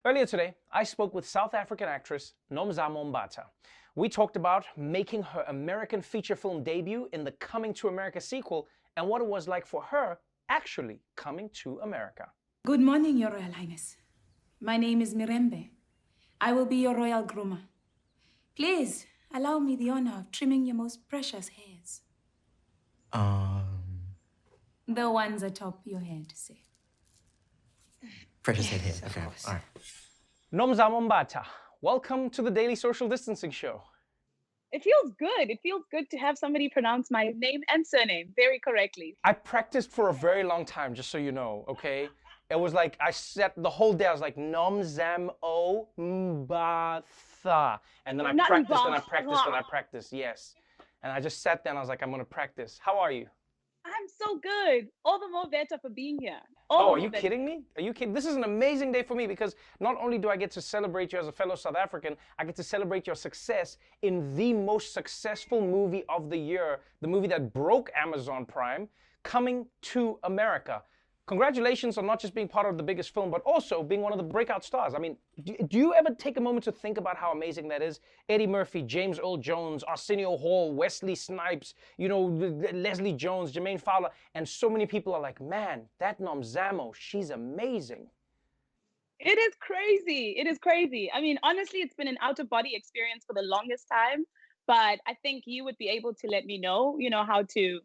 Earlier today, I spoke with South African actress Nomzamo Mbatha. We talked about making her American feature film debut in the Coming to America sequel and what it was like for her actually coming to America. Good morning, Your Royal Highness. My name is Mirembe. I will be your royal groomer. Please, allow me the honor of trimming your most precious hairs. The ones atop your head, say. Precious head hairs. Okay, all right. Nomzamo Mbatha, welcome to the Daily Social Distancing Show. It feels good. It feels good to have somebody pronounce my name and surname very correctly. I practiced for a very long time, just so you know, okay? It was like, I sat the whole day, I was like, Nomzamo Mbatha. And then I practiced, yes. And I just sat there and I was like, I'm gonna practice. How are you? I'm so good. All the more better for being here. Oh, are you kidding me? Are you kidding? This is an amazing day for me because not only do I get to celebrate you as a fellow South African, I get to celebrate your success in the most successful movie of the year, the movie that broke Amazon Prime, Coming to America. Congratulations on not just being part of the biggest film, but also being one of the breakout stars. I mean, do you ever take a moment to think about how amazing that is? Eddie Murphy, James Earl Jones, Arsenio Hall, Wesley Snipes, you know, Leslie Jones, Jermaine Fowler, and so many people are like, man, that Nomzamo, she's amazing. It is crazy. It is crazy. I mean, honestly, it's been an out-of-body experience for the longest time, but I think you would be able to let me know, how to,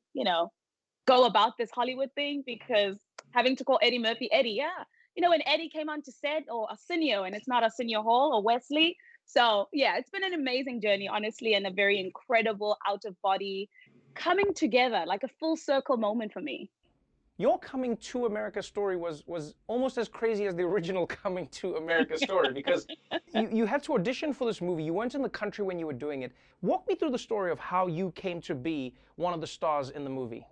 go about this Hollywood thing, because having to call Eddie Murphy Eddie, yeah. When Eddie came onto set, or Arsenio, and it's not Arsenio Hall or Wesley. So yeah, it's been an amazing journey, honestly, and a very incredible out-of-body coming together, like a full circle moment for me. Your Coming to America story was almost as crazy as the original Coming to America story because you had to audition for this movie. You weren't in the country when you were doing it. Walk me through the story of how you came to be one of the stars in the movie.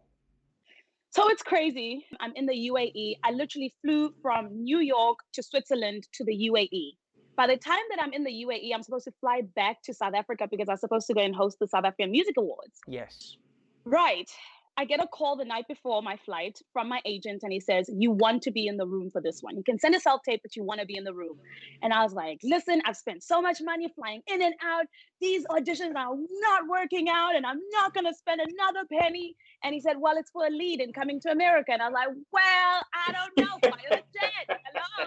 So it's crazy. I'm in the UAE. I literally flew from New York to Switzerland to the UAE. By the time that I'm in the UAE, I'm supposed to fly back to South Africa because I'm supposed to go and host the South African Music Awards. Yes. Right. I get a call the night before my flight from my agent, and he says, you want to be in the room for this one. You can send a self-tape, but you want to be in the room. And I was like, listen, I've spent so much money flying in and out. These auditions are not working out, and I'm not going to spend another penny. And he said, well, it's for a lead in Coming to America. And I was like, well, I don't know. Pilot jet. Hello.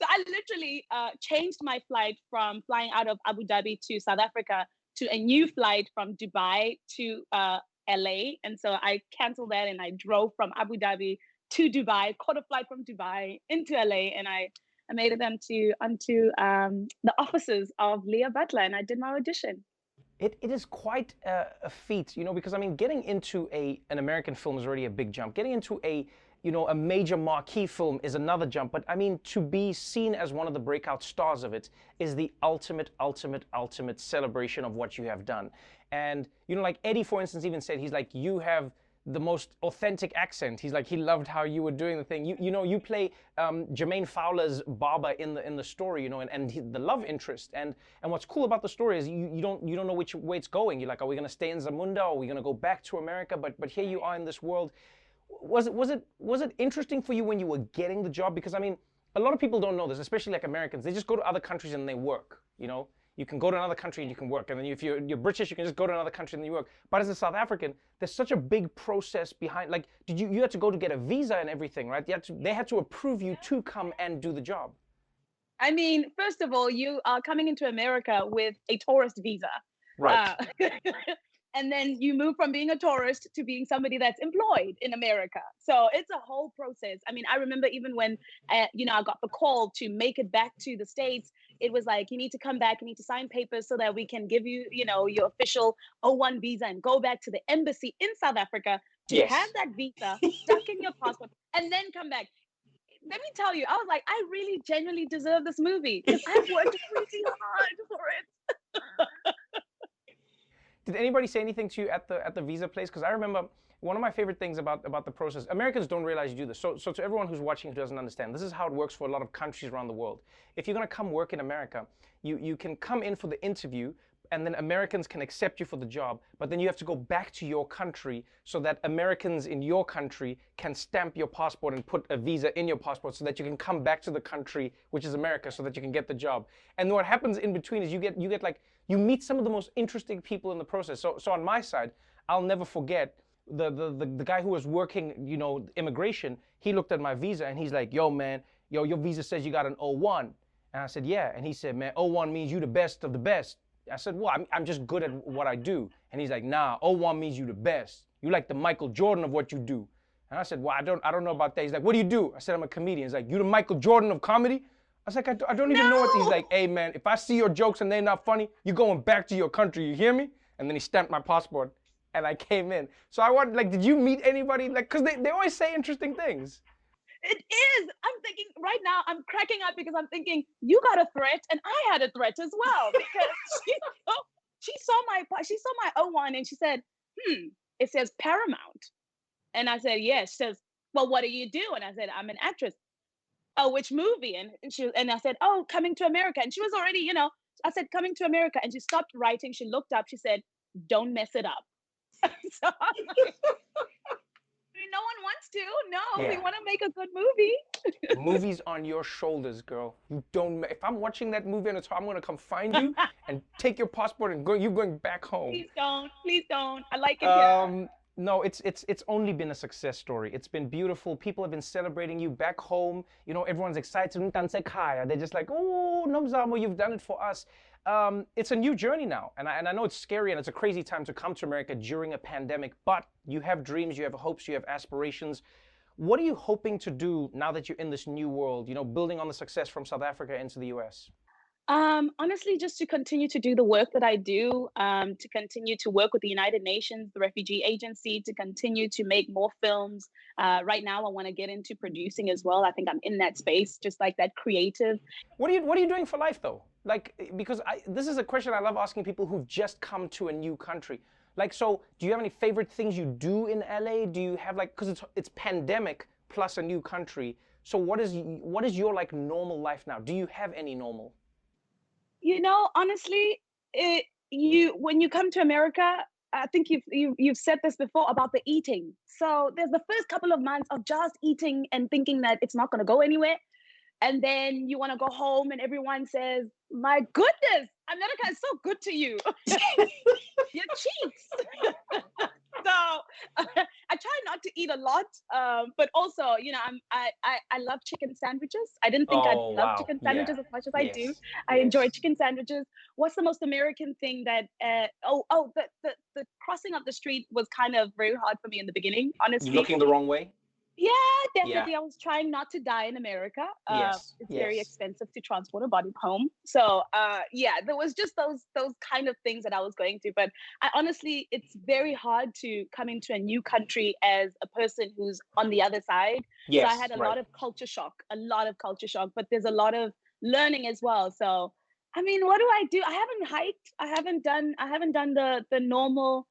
So I literally changed my flight from flying out of Abu Dhabi to South Africa to a new flight from Dubai to LA. And so I canceled that and I drove from Abu Dhabi to Dubai, caught a flight from Dubai into LA, and I made it onto the offices of Leah Butler, and I did my audition. It is quite a feat, because I mean, getting into an American film is already a big jump. Getting into a major marquee film is another jump. But I mean, to be seen as one of the breakout stars of it is the ultimate celebration of what you have done. And, like Eddie, for instance, even said, he's like, you have the most authentic accent. He's like, he loved how you were doing the thing. You play Jermaine Fowler's barber in the story, and the love interest. And what's cool about the story is you don't know which way it's going. You're like, are we gonna stay in Zamunda? Or are we gonna go back to America? But here you are in this world. Was it interesting for you when you were getting the job? Because I mean, a lot of people don't know this, especially like Americans. They just go to other countries and they work. You can go to another country and you can work, and then if you're British, you can just go to another country and you work. But as a South African, there's such a big process behind. Like, you had to go to get a visa and everything, right? They had to approve you to come and do the job. I mean, first of all, you are coming into America with a tourist visa. Right. And then you move from being a tourist to being somebody that's employed in America. So it's a whole process. I mean, I remember even when, I got the call to make it back to the States, it was like, you need to come back, you need to sign papers so that we can give you, your official O1 visa and go back to the embassy in South Africa to have that visa stuck in your passport and then come back. Let me tell you, I was like, I really genuinely deserve this movie because I've worked really hard for it. Did anybody say anything to you at the visa place? Because I remember one of my favorite things about the process, Americans don't realize you do this. So to everyone who's watching who doesn't understand, this is how it works for a lot of countries around the world. If you're going to come work in America, you can come in for the interview, and then Americans can accept you for the job, but then you have to go back to your country so that Americans in your country can stamp your passport and put a visa in your passport so that you can come back to the country, which is America, so that you can get the job. And what happens in between is you get like, you meet some of the most interesting people in the process. So on my side, I'll never forget the guy who was working, you know, immigration. He looked at my visa and he's like, yo man, your visa says you got an O1. And I said, yeah. And he said, man, O1 means you the best of the best. I said, well, I'm just good at what I do. And he's like, nah, O1 means you the best. You like the Michael Jordan of what you do. And I said, well, I don't know about that. He's like, what do you do? I said, I'm a comedian. He's like, you the Michael Jordan of comedy? I was like, I don't even know what. He's like, hey man, if I see your jokes and they're not funny, you're going back to your country, you hear me? And then he stamped my passport and I came in. So I want, like, did you meet anybody? Like, cause they always say interesting things. It is. I'm thinking right now, I'm cracking up because I'm thinking, you got a threat and I had a threat as well. Because she saw my O1 and she said, it says Paramount. And I said, yes. She says, well, what do you do? And I said, I'm an actress. Oh, which movie? And I said, oh, Coming to America. And she was already, you know, I said, Coming to America. And she stopped writing. She looked up. She said, don't mess it up. So I'm like, no one wants to. No, we want to make a good movie. Movie's on your shoulders, girl. You don't. If I'm watching that movie and I'm gonna come find you and take your passport and go. You're going back home. Please don't. Please don't. I like it here. No, it's only been a success story. It's been beautiful. People have been celebrating you back home. You know, everyone's excited. They're just like, oh, Nomzamo, you've done it for us. It's a new journey now, and I know it's scary and it's a crazy time to come to America during a pandemic, but you have dreams, you have hopes, you have aspirations. What are you hoping to do now that you're in this new world, you know, building on the success from South Africa into the US? Honestly, just to continue to do the work that I do, to continue to work with the United Nations, the Refugee Agency, to continue to make more films. Right now, I want to get into producing as well. I think I'm in that space, just like that creative. What are you doing for life though? Like, because this is a question I love asking people who've just come to a new country. Like, so do you have any favorite things you do in LA? Do you have like, because it's pandemic plus a new country. So what is your like normal life now? Do you have any normal? You know, honestly, when you come to America, I think you've said this before about the eating. So there's the first couple of months of just eating and thinking that it's not going to go anywhere. And then you want to go home and everyone says, my goodness, America is so good to you. Your cheeks. So I try not to eat a lot, but also, you know, I love chicken sandwiches. I didn't think I'd love chicken sandwiches as much as I do. I enjoy chicken sandwiches. What's the most American thing that? The crossing of the street was kind of very hard for me in the beginning. Honestly, You looking the wrong way? Yeah, definitely. I was trying not to die in America. It's very expensive to transport a body home. So there was just those kind of things that I was going through. But I honestly, it's very hard to come into a new country as a person who's on the other side. Yes, so I had a lot of culture shock, but there's a lot of learning as well. So I mean, what do I do? I haven't hiked. I haven't done the normal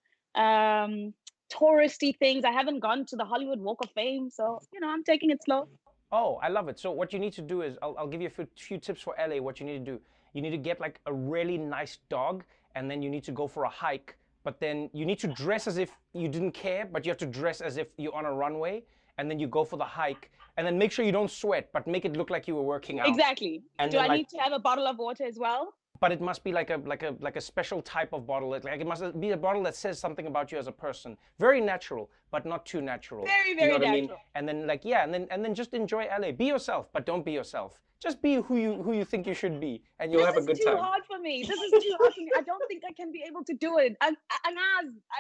touristy things. I haven't gone to the Hollywood Walk of Fame, so you know, I'm taking it slow. Oh, I love it. So what you need to do is, I'll give you a few tips for LA. What you need to do, you need to get like a really nice dog, and then you need to go for a hike. But then you need to dress as if you didn't care, but you have to dress as if you're on a runway, and then you go for the hike, and then make sure you don't sweat, but make it look like you were working out. Exactly. And do I need to have a bottle of water as well? But it must be like a special type of bottle. Like it must be a bottle that says something about you as a person. Very natural, but not too natural. Very, very natural. I mean? And then and then just enjoy LA. Be yourself, but don't be yourself. Just be who you think you should be, and you'll have a good time. This is too hard for me. This is too hard for me. I don't think I can be able to do it. I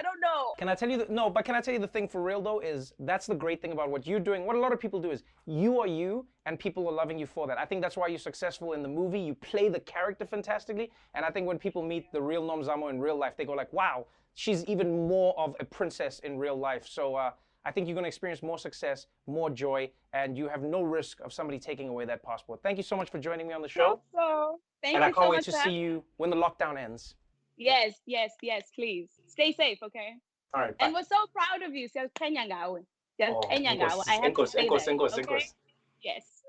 don't know. Can I tell you can I tell you the thing for real though is that's the great thing about what you're doing. What a lot of people do is you are you, and people are loving you for that. I think that's why you're successful in the movie. You play the character fantastically, and I think when people meet the real Nomzamo in real life, they go like, wow, she's even more of a princess in real life. So I think you're going to experience more success, more joy, and you have no risk of somebody taking away that passport. Thank you so much for joining me on the show. Thank you so much. And I can't wait to see you when the lockdown ends. Yes, please. Stay safe, okay? All right, bye. And we're so proud of you. I have to say that, okay? Yes.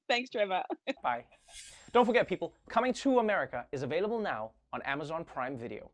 Thanks, Trevor. Bye. Don't forget, people, Coming to America is available now on Amazon Prime Video.